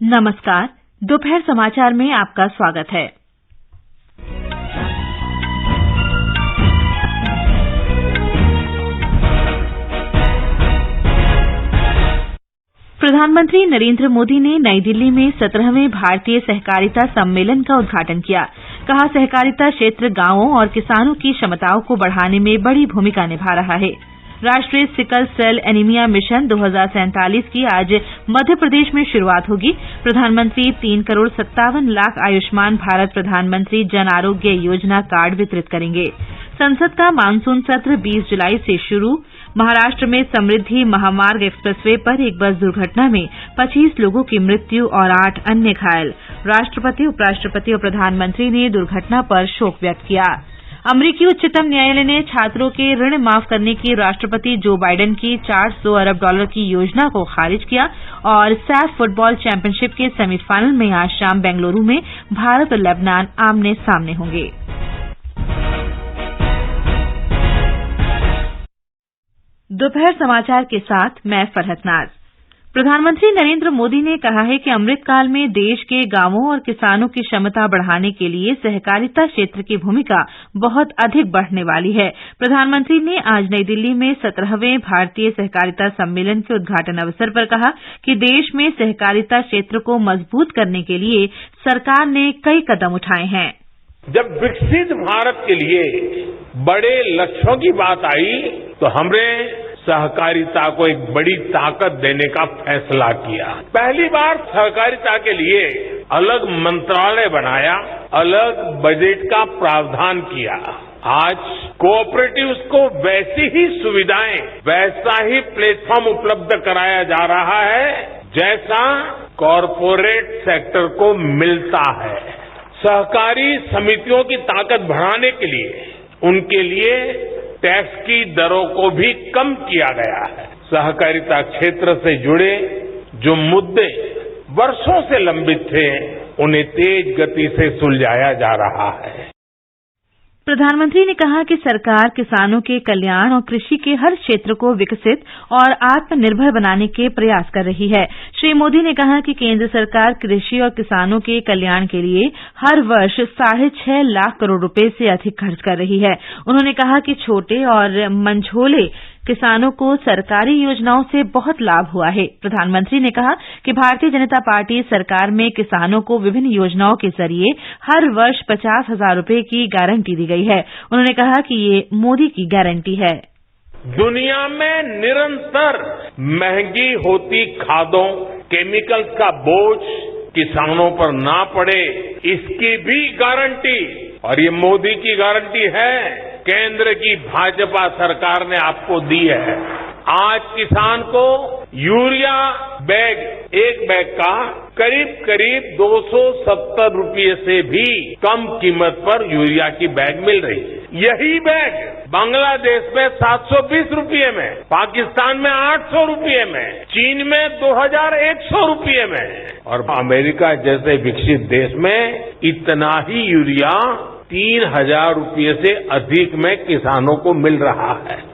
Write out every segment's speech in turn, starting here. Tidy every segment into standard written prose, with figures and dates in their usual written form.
नमस्कार, दोपहर समाचार में आपका स्वागत है। प्रधानमंत्री नरेंद्र मोदी ने नई दिल्ली में 17वें भारतीय सहकारिता सम्मेलन का उद्घाटन किया। कहा, सहकारिता क्षेत्र गांवों और किसानों की क्षमताओं को बढ़ाने में बड़ी भूमिका निभा रहा है। राष्ट्रीय सिकल सेल एनीमिया मिशन 2047 की आज मध्य प्रदेश में शुरुआत होगी। प्रधानमंत्री 3,57,00,000 आयुष्मान भारत प्रधानमंत्री जन आरोग्य योजना कार्ड वितरित करेंगे। संसद का मानसून सत्र 20 जुलाई से शुरू। महाराष्ट्र में समृद्धि महामार्ग एक्सप्रेसवे पर एक बस दुर्घटना में 25 लोगों की मृत्यु और 8 अन्य घायल। राष्ट्रपति, उपराष्ट्रपति और प्रधानमंत्री ने दुर्घटना पर शोक व्यक्त किया। अमरीकी उच्चतम न्यायालय ने छात्रों के ऋण माफ करने की राष्ट्रपति जो बाइडेन की $400 अरब की योजना को खारिज किया और सैफ फुटबॉल चैंपियनशिप के सेमीफाइनल में आज शाम बेंगलुरु में भारत और लेबनान आमने सामने होंगे। दोपहर समाचार के साथ मैं फरहत नाज। प्रधानमंत्री नरेंद्र मोदी ने कहा है कि अमृतकाल में देश के गांवों और किसानों की क्षमता बढ़ाने के लिए सहकारिता क्षेत्र की भूमिका बहुत अधिक बढ़ने वाली है। प्रधानमंत्री ने आज नई दिल्ली में 17वें भारतीय सहकारिता सम्मेलन के उद्घाटन अवसर पर कहा कि देश में सहकारिता क्षेत्र को मजबूत करने के लिए सरकार ने कई कदम उठाए हैं। जब विकसित भारत के लिए बड़े लक्ष्यों की बात आई तो हमने सहकारिता को एक बड़ी ताकत देने का फैसला किया। पहली बार सहकारिता के लिए अलग मंत्रालय बनाया, अलग बजट का प्रावधान किया। आज कोऑपरेटिव्स को वैसी ही सुविधाएं, वैसा ही प्लेटफॉर्म उपलब्ध कराया जा रहा है जैसा कॉरपोरेट सेक्टर को मिलता है। सहकारी समितियों की ताकत बढ़ाने के लिए उनके लिए टैक्स की दरों को भी कम किया गया है। सहकारिता क्षेत्र से जुड़े जो मुद्दे वर्षों से लंबित थे, उन्हें तेज गति से सुलझाया जा रहा है। प्रधानमंत्री ने कहा कि सरकार किसानों के कल्याण और कृषि के हर क्षेत्र को विकसित और आत्मनिर्भर बनाने के प्रयास कर रही है। श्री मोदी ने कहा कि केंद्र सरकार कृषि और किसानों के कल्याण के लिए हर वर्ष 6.5 लाख करोड़ रुपए से अधिक खर्च कर रही है। उन्होंने कहा कि छोटे और मंझोले किसानों को सरकारी योजनाओं से बहुत लाभ हुआ है। प्रधानमंत्री ने कहा कि भारतीय जनता पार्टी सरकार में किसानों को विभिन्न योजनाओं के जरिए हर वर्ष 50,000 रुपए की गारंटी दी गई है। उन्होंने कहा कि ये मोदी की गारंटी है। दुनिया में निरंतर महंगी होती खादों, केमिकल्स का बोझ किसानों पर ना पड़े, इसकी भी गारंटी, और ये मोदी की गारंटी है, केंद्र की भाजपा सरकार ने आपको दी है। आज किसान को यूरिया बैग, एक बैग का करीब 270 रुपये से भी कम कीमत पर यूरिया की बैग मिल रही है। यही बैग बांग्लादेश में 720 रुपये में, पाकिस्तान में 800 रुपये में, चीन में 2100 रुपये में, और अमेरिका जैसे विकसित देश में इतना ही यूरिया 3,000 रुपये से अधिक में किसानों को मिल रहा है।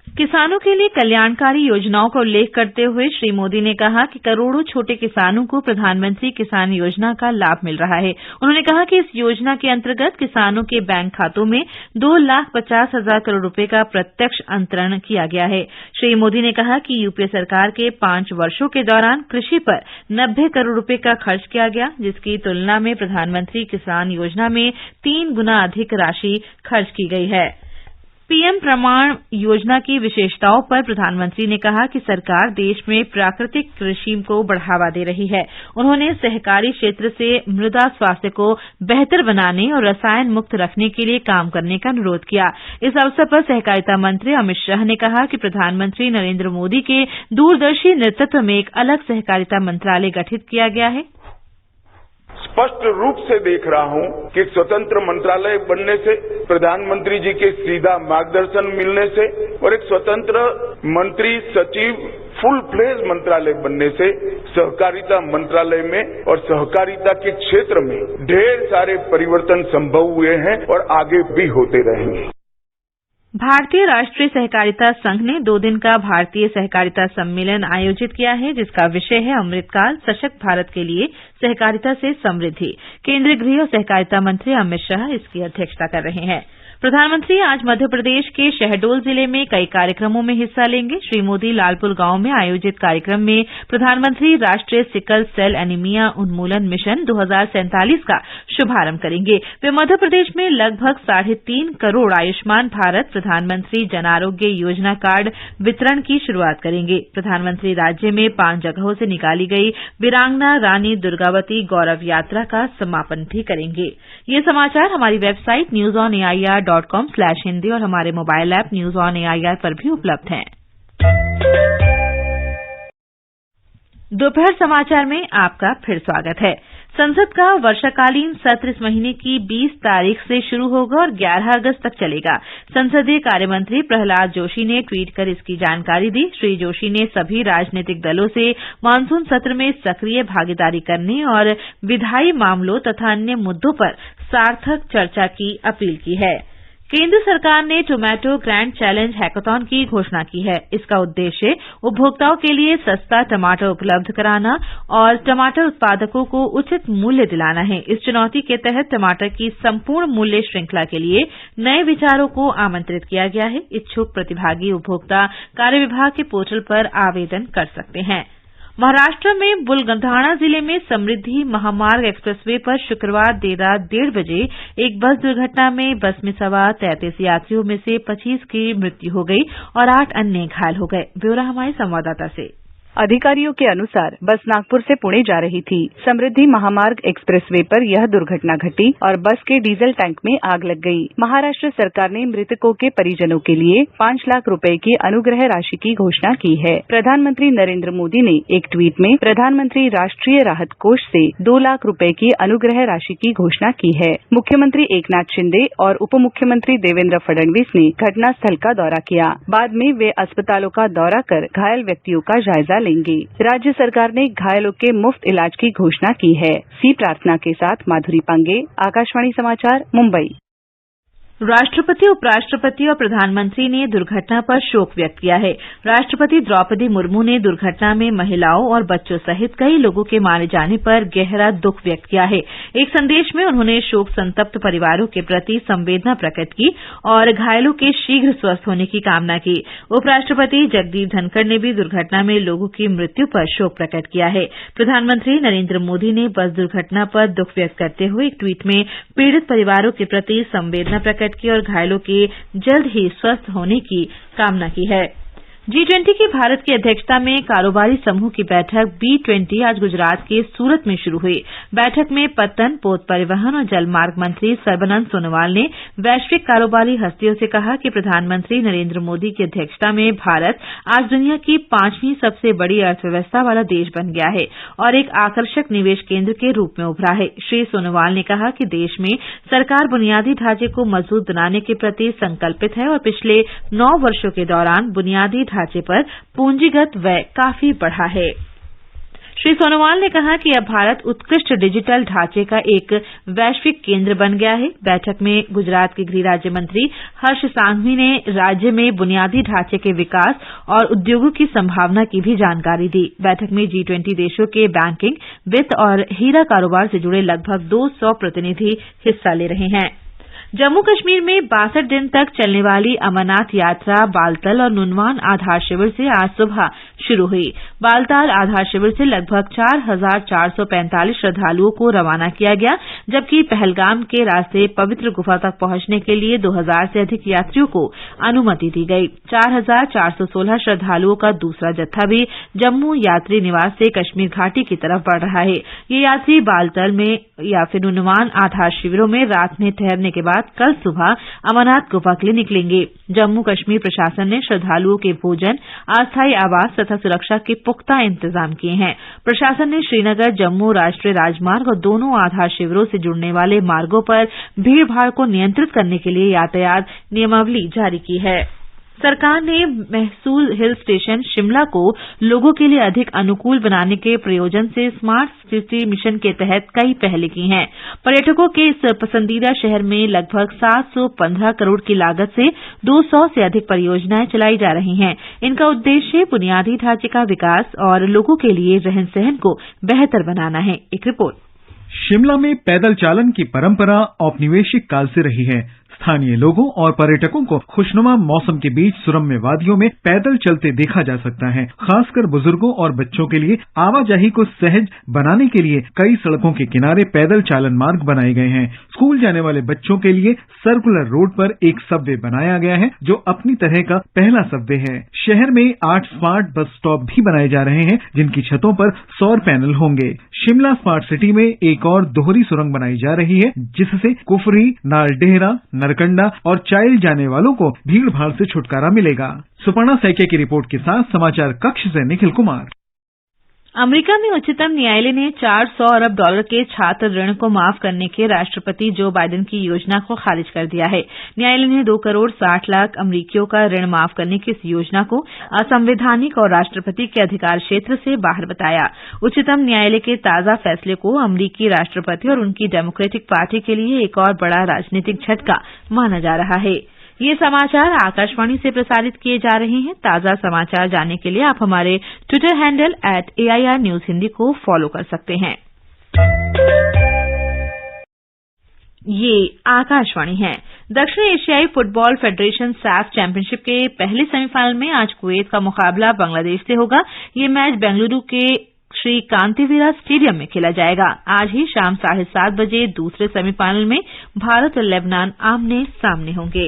किसानों के लिए कल्याणकारी योजनाओं का उल्लेख करते हुए श्री मोदी ने कहा कि करोड़ों छोटे किसानों को प्रधानमंत्री किसान योजना का लाभ मिल रहा है। उन्होंने कहा कि इस योजना के अंतर्गत किसानों के बैंक खातों में 2,50,000 करोड़ रुपए का प्रत्यक्ष अंतरण किया गया है। श्री मोदी ने कहा कि यूपीए सरकार के 5 वर्षों के दौरान कृषि पर 90 करोड़ रुपए का खर्च किया गया, जिसकी तुलना में प्रधानमंत्री किसान योजना में 3 गुना अधिक राशि खर्च की गई है। पीएम प्रमाण योजना की विशेषताओं पर प्रधानमंत्री ने कहा कि सरकार देश में प्राकृतिक कृषि को बढ़ावा दे रही है। उन्होंने सहकारी क्षेत्र से मृदा स्वास्थ्य को बेहतर बनाने और रसायन मुक्त रखने के लिए काम करने का अनुरोध किया। इस अवसर पर सहकारिता मंत्री अमित शाह ने कहा कि प्रधानमंत्री नरेंद्र मोदी के दूरदर्शी नेतृत्व में एक अलग सहकारिता मंत्रालय गठित किया गया है। स्पष्ट रूप से देख रहा हूं कि स्वतंत्र मंत्रालय बनने से, प्रधानमंत्री जी के सीधा मार्गदर्शन मिलने से और एक स्वतंत्र मंत्री सचिव फुल फ्लेज मंत्रालय बनने से सहकारिता मंत्रालय में और सहकारिता के क्षेत्र में ढेर सारे परिवर्तन संभव हुए हैं और आगे भी होते रहेंगे। भारतीय राष्ट्रीय सहकारिता संघ ने 2 दिन का भारतीय सहकारिता सम्मेलन आयोजित किया है, जिसका विषय है अमृतकाल सशक्त भारत के लिए सहकारिता से समृद्धि। केंद्रीय गृह और सहकारिता मंत्री अमित शाह इसकी अध्यक्षता कर रहे हैं। प्रधानमंत्री आज मध्य प्रदेश के शहडोल जिले में कई कार्यक्रमों में हिस्सा लेंगे। श्री मोदी लालपुर गांव में आयोजित कार्यक्रम में प्रधानमंत्री राष्ट्रीय सिकल सेल एनीमिया उन्मूलन मिशन 2047 का शुभारंभ करेंगे। वे मध्य प्रदेश में लगभग 3.5 करोड़ आयुष्मान भारत प्रधानमंत्री जन आरोग्य योजना कार्ड वितरण की शुरूआत करेंगे। प्रधानमंत्री राज्य में 5 जगहों से निकाली गई वीरांगना रानी दुर्गावती गौरव यात्रा का समापन भी करेंगे। ये समाचार हमारी वेबसाइट newsonair.com/hindi और हमारे mobile app news on AIR पर भी उपलब्ध हैं। दोपहर समाचार में आपका फिर स्वागत है। संसद का वर्षाकालीन सत्र इस महीने की 20 तारीख से शुरू होगा और 11 अगस्त तक चलेगा। संसदीय कार्यमंत्री प्रहलाद जोशी ने ट्वीट कर इसकी जानकारी दी। श्री जोशी ने सभी राजनीतिक दलों से मानसून सत्र में सक्रिय भागीदारी करने और विधायी मामलों तथा अन्य मुद्दों पर सार्थक चर्चा की अपील की है। केंद्र सरकार ने टोमेटो ग्रैंड चैलेंज हैकाथॉन की घोषणा की है। इसका उद्देश्य उपभोक्ताओं के लिए सस्ता टमाटर उपलब्ध कराना और टमाटर उत्पादकों को उचित मूल्य दिलाना है। इस चुनौती के तहत टमाटर की संपूर्ण मूल्य श्रृंखला के लिए नए विचारों को आमंत्रित किया गया है। इच्छुक प्रतिभागी उपभोक्ता कार्य विभाग के पोर्टल पर आवेदन कर सकते हैं। महाराष्ट्र में बुलढाणा जिले में समृद्धि महामार्ग एक्सप्रेसवे पर शुक्रवार देर रात 1:30 बजे एक बस दुर्घटना में बस में सवार 33 यात्रियों में से 25 की मृत्यु हो गई और 8 अन्य घायल हो गए। ब्यौरा हमारे संवाददाता से। अधिकारियों के अनुसार बस नागपुर से पुणे जा रही थी। समृद्धि महामार्ग एक्सप्रेसवे पर यह दुर्घटना घटी और बस के डीजल टैंक में आग लग गई। महाराष्ट्र सरकार ने मृतकों के परिजनों के लिए 5 लाख रुपए की अनुग्रह राशि की घोषणा की है। प्रधानमंत्री नरेंद्र मोदी ने एक ट्वीट में प्रधानमंत्री राष्ट्रीय राहत कोष से 2 लाख रुपए की अनुग्रह राशि की घोषणा की है। मुख्यमंत्री एकनाथ शिंदे और उप मुख्यमंत्री देवेंद्र फडणवीस ने घटनास्थल का दौरा किया। बाद में वे अस्पतालों का दौरा कर घायल व्यक्तियों का जायजा लेंगे। राज्य सरकार ने घायलों के मुफ्त इलाज की घोषणा की है। सी प्रार्थना के साथ माधुरी पांगे, आकाशवाणी समाचार, मुंबई। राष्ट्रपति, उपराष्ट्रपति और प्रधानमंत्री ने दुर्घटना पर शोक व्यक्त किया है। राष्ट्रपति द्रौपदी मुर्मू ने दुर्घटना में महिलाओं और बच्चों सहित कई लोगों के मारे जाने पर गहरा दुख व्यक्त किया है। एक संदेश में उन्होंने शोक संतप्त परिवारों के प्रति संवेदना प्रकट की और घायलों के शीघ्र स्वस्थ होने की कामना की। उपराष्ट्रपति जगदीप धनखड़ ने भी दुर्घटना में लोगों की मृत्यु पर शोक प्रकट किया है। प्रधानमंत्री नरेंद्र मोदी ने बस दुर्घटना पर दुख व्यक्त करते हुए एक ट्वीट में पीड़ित परिवारों के प्रति संवेदना प्रकट की और घायलों के जल्द ही स्वस्थ होने की कामना की है। G20 की भारत की अध्यक्षता में कारोबारी समूह की बैठक B20 आज गुजरात के सूरत में शुरू हुई। बैठक में पत्तन, पोत परिवहन और जलमार्ग मंत्री सर्बानंद सोनोवाल ने वैश्विक कारोबारी हस्तियों से कहा कि प्रधानमंत्री नरेंद्र मोदी की अध्यक्षता में भारत आज दुनिया की 5वीं सबसे बड़ी अर्थव्यवस्था वाला देश बन गया है और एक आकर्षक निवेश केंद्र के रूप में उभरा है। श्री सोनोवाल ने कहा कि देश में सरकार बुनियादी ढांचे को मजबूत बनाने के प्रति संकल्पित है और पिछले 9 वर्षों के दौरान बुनियादी ढांचे पर पूंजीगत व्यय काफी बढ़ा है। श्री सोनोवाल ने कहा कि अब भारत उत्कृष्ट डिजिटल ढांचे का एक वैश्विक केंद्र बन गया है। बैठक में गुजरात के गृह राज्य मंत्री हर्ष सांघवी ने राज्य में बुनियादी ढांचे के विकास और उद्योगों की संभावना की भी जानकारी दी। बैठक में G20 देशों के बैंकिंग, वित्त और हीरा कारोबार से जुड़े लगभग 200 प्रतिनिधि हिस्सा ले रहे हैं। जम्मू कश्मीर में 62 दिन तक चलने वाली अमरनाथ यात्रा बालतल और नुनवान आधार शिविर से आज सुबह शुरू हुई। बालताल आधार शिविर से लगभग 4,445 श्रद्धालुओं को रवाना किया गया, जबकि पहलगाम के रास्ते पवित्र गुफा तक पहुंचने के लिए 2,000 से अधिक यात्रियों को अनुमति दी गई। 4,416 श्रद्धालुओं का दूसरा जत्था भी जम्मू यात्री निवास से कश्मीर घाटी की तरफ बढ़ रहा है। ये यात्री बालतल में या फिर नुनवान आधार शिविरों में रात में ठहरने के बाद कल सुबह अमरनाथ गुफा के लिए निकलेंगे। जम्मू कश्मीर प्रशासन ने श्रद्धालुओं के भोजन, अस्थायी आवास तथा सुरक्षा के पुख्ता इंतजाम किए हैं। प्रशासन ने श्रीनगर जम्मू राष्ट्रीय राजमार्ग और दोनों आधार शिविरों से जुड़ने वाले मार्गों पर भीड़भाड़ को नियंत्रित करने के लिए यातायात नियमावली जारी की है। सरकार ने महसूल हिल स्टेशन शिमला को लोगों के लिए अधिक अनुकूल बनाने के प्रयोजन से स्मार्ट सिटी मिशन के तहत कई पहल की हैं। पर्यटकों के इस पसंदीदा शहर में लगभग 715 करोड़ की लागत से 200 से अधिक परियोजनाएं चलाई जा रही हैं। इनका उद्देश्य बुनियादी ढांचे का विकास और लोगों के लिए रहन सहन को बेहतर बनाना है। एक रिपोर्ट। शिमला में पैदल चालन की परंपरा औपनिवेशिक काल से रही है। स्थानीय लोगों और पर्यटकों को खुशनुमा मौसम के बीच सुरम्य वादियों में पैदल चलते देखा जा सकता है। खासकर बुजुर्गों और बच्चों के लिए आवाजाही को सहज बनाने के लिए कई सड़कों के किनारे पैदल चालन मार्ग बनाए गए हैं। स्कूल जाने वाले बच्चों के लिए सर्कुलर रोड पर एक सबवे बनाया गया है, जो अपनी तरह का पहला सबवे है। शहर में 8 स्मार्ट बस स्टॉप भी बनाए जा रहे हैं, जिनकी छतों पर सौर पैनल होंगे। शिमला स्मार्ट सिटी में एक और दोहरी सुरंग बनाई जा रही है, जिससे कुफरी, नालडेहरा, नरकंडा और चाइल जाने वालों को भीड़ भाड़ से छुटकारा मिलेगा। सुपर्णा सैकिया की रिपोर्ट के साथ समाचार कक्ष से निखिल कुमार। अमेरिका में उच्चतम न्यायालय ने $400 अरब के छात्र ऋण को माफ करने के राष्ट्रपति जो बाइडेन की योजना को खारिज कर दिया है। न्यायालय ने 2 करोड़ 60 लाख अमरीकियों का ऋण माफ करने की इस योजना को असंवैधानिक और राष्ट्रपति के अधिकार क्षेत्र से बाहर बताया। उच्चतम न्यायालय के ताजा फैसले को अमरीकी राष्ट्रपति और उनकी डेमोक्रेटिक पार्टी के लिए एक और बड़ा राजनीतिक झटका माना जा रहा है। ये समाचार आकाशवाणी से प्रसारित किए जा रहे हैं। ताजा समाचार जानने के लिए आप हमारे Twitter handle @AIR News Hindi को फॉलो कर सकते हैं। ये आकाशवाणी है। दक्षिण एशियाई फुटबॉल फेडरेशन सैफ चैंपियनशिप के पहले सेमीफाइनल में आज कुवैत का मुकाबला बांग्लादेश से होगा। ये मैच बेंगलुरु के श्री कांतिवीरा स्टेडियम में खेला जाएगा। आज ही शाम 7:30 बजे दूसरे सेमीफाइनल में भारत और लेबनान आमने सामने होंगे।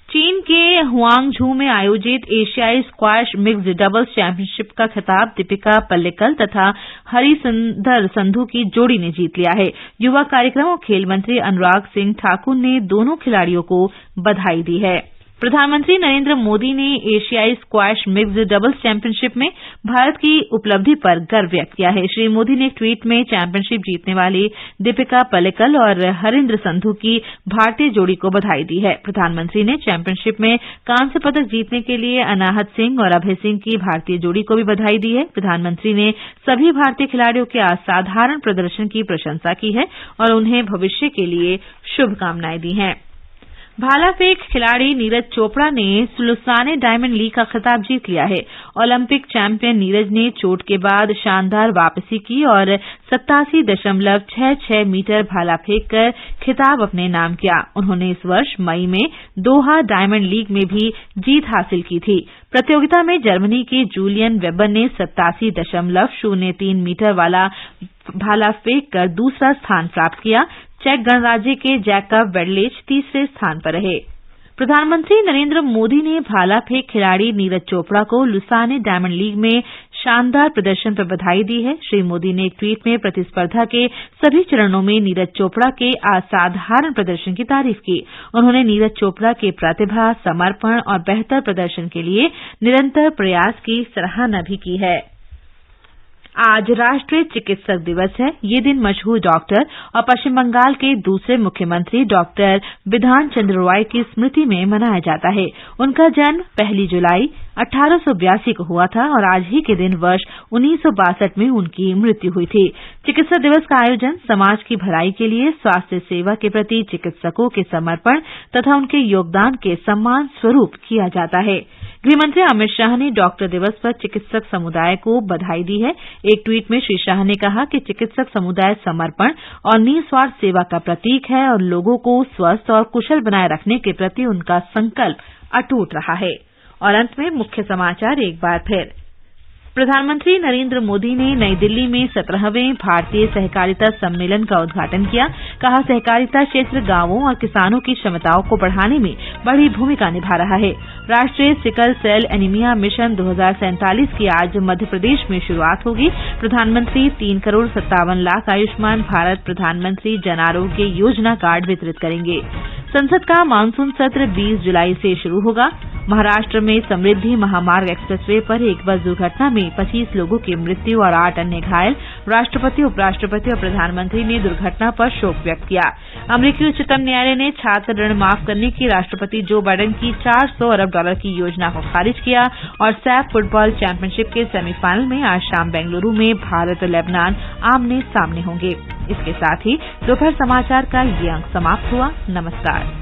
चीन के हुआंगझू में आयोजित एशियाई स्क्वैश मिक्स्ड डबल्स चैंपियनशिप का खिताब दीपिका पल्लिकल तथा हरिसंदर संधू की जोड़ी ने जीत लिया है। युवा कार्यक्रम और खेल मंत्री अनुराग सिंह ठाकुर ने दोनों खिलाड़ियों को बधाई दी है। प्रधानमंत्री नरेंद्र मोदी ने एशियाई स्क्वैश मिक्स्ड डबल्स चैंपियनशिप में भारत की उपलब्धि पर गर्व व्यक्त किया है। श्री मोदी ने एक ट्वीट में चैंपियनशिप जीतने वाली दीपिका पल्लिकल और हरिंद्र संधू की भारतीय जोड़ी को बधाई दी है। प्रधानमंत्री ने चैंपियनशिप में कांस्य पदक जीतने के लिए अनाहत सिंह और अभय सिंह की भारतीय जोड़ी को भी बधाई दी है। प्रधानमंत्री ने सभी भारतीय खिलाड़ियों के असाधारण प्रदर्शन की प्रशंसा की है और उन्हें भविष्य के लिए शुभकामनाएं दी हैं। भाला फेंक खिलाड़ी नीरज चोपड़ा ने लुसाने डायमंड लीग का खिताब जीत लिया है। ओलंपिक चैंपियन नीरज ने चोट के बाद शानदार वापसी की और 87.66 मीटर भाला फेंक कर खिताब अपने नाम किया। उन्होंने इस वर्ष मई में दोहा डायमंड लीग में भी जीत हासिल की थी। प्रतियोगिता में जर्मनी के जूलियन वेबर ने 87.03 मीटर वाला भाला फेंक कर दूसरा स्थान प्राप्त किया। चेक गणराज्य के जैकब वेडलेच तीसरे स्थान पर रहे। प्रधानमंत्री नरेंद्र मोदी ने भाला फेंक खिलाड़ी नीरज चोपड़ा को लुसाने डायमंड लीग में शानदार प्रदर्शन पर बधाई दी है। श्री मोदी ने एक ट्वीट में प्रतिस्पर्धा के सभी चरणों में नीरज चोपड़ा के असाधारण प्रदर्शन की तारीफ की। उन्होंने नीरज चोपड़ा की प्रतिभा, समर्पण और बेहतर प्रदर्शन के लिए निरंतर प्रयास की सराहना भी की है। आज राष्ट्रीय चिकित्सक दिवस है। ये दिन मशहूर डॉक्टर और पश्चिम बंगाल के दूसरे मुख्यमंत्री डॉक्टर बिधान चंद्र रॉय की स्मृति में मनाया जाता है। उनका जन्म 1 जुलाई 1882 को हुआ था और आज ही के दिन वर्ष 1962 में उनकी मृत्यु हुई थी। चिकित्सा दिवस का आयोजन समाज की भलाई के लिए स्वास्थ्य सेवा के प्रति चिकित्सकों के समर्पण तथा उनके योगदान के सम्मान स्वरूप किया जाता है। गृहमंत्री अमित शाह ने डॉक्टर दिवस पर चिकित्सक समुदाय को बधाई दी है। एक ट्वीट में श्री शाह ने कहा कि चिकित्सक समुदाय समर्पण और निस्वार्थ सेवा का प्रतीक है और लोगों को स्वस्थ और कुशल बनाए रखने के प्रति उनका संकल्प अटूट रहा है। और अंत में मुख्य समाचार एक बार फिर। प्रधानमंत्री नरेंद्र मोदी ने नई दिल्ली में 17वें भारतीय सहकारिता सम्मेलन का उद्घाटन किया। कहा, सहकारिता क्षेत्र गांवों और किसानों की क्षमताओं को बढ़ाने में बड़ी भूमिका निभा रहा है। राष्ट्रीय सिकल सेल एनीमिया मिशन 2047 की आज मध्य प्रदेश में शुरुआत होगी। प्रधानमंत्री 3 करोड़ 57 लाख आयुष्मान भारत प्रधानमंत्री जन आरोग्य योजना कार्ड वितरित करेंगे। संसद का मानसून सत्र 20 जुलाई से शुरू होगा महाराष्ट्र में समृद्धि महामार्ग एक्सप्रेसवे पर एक बस दुर्घटना में 25 लोगों की मृत्यु और 8 अन्य घायल। राष्ट्रपति, उपराष्ट्रपति और प्रधानमंत्री ने दुर्घटना पर शोक व्यक्त किया। अमेरिकी उच्चतम न्यायालय ने छात्र ऋण माफ करने की राष्ट्रपति जो बाइडेन की $400 अरब की योजना को खारिज किया और सैफ फुटबॉल चैंपियनशिप के सेमीफाइनल में आज शाम बेंगलुरु में भारत और लेबनान आमने सामने होंगे। इसके साथ ही दोपहर समाचार का ये अंक समाप्त हुआ। नमस्कार।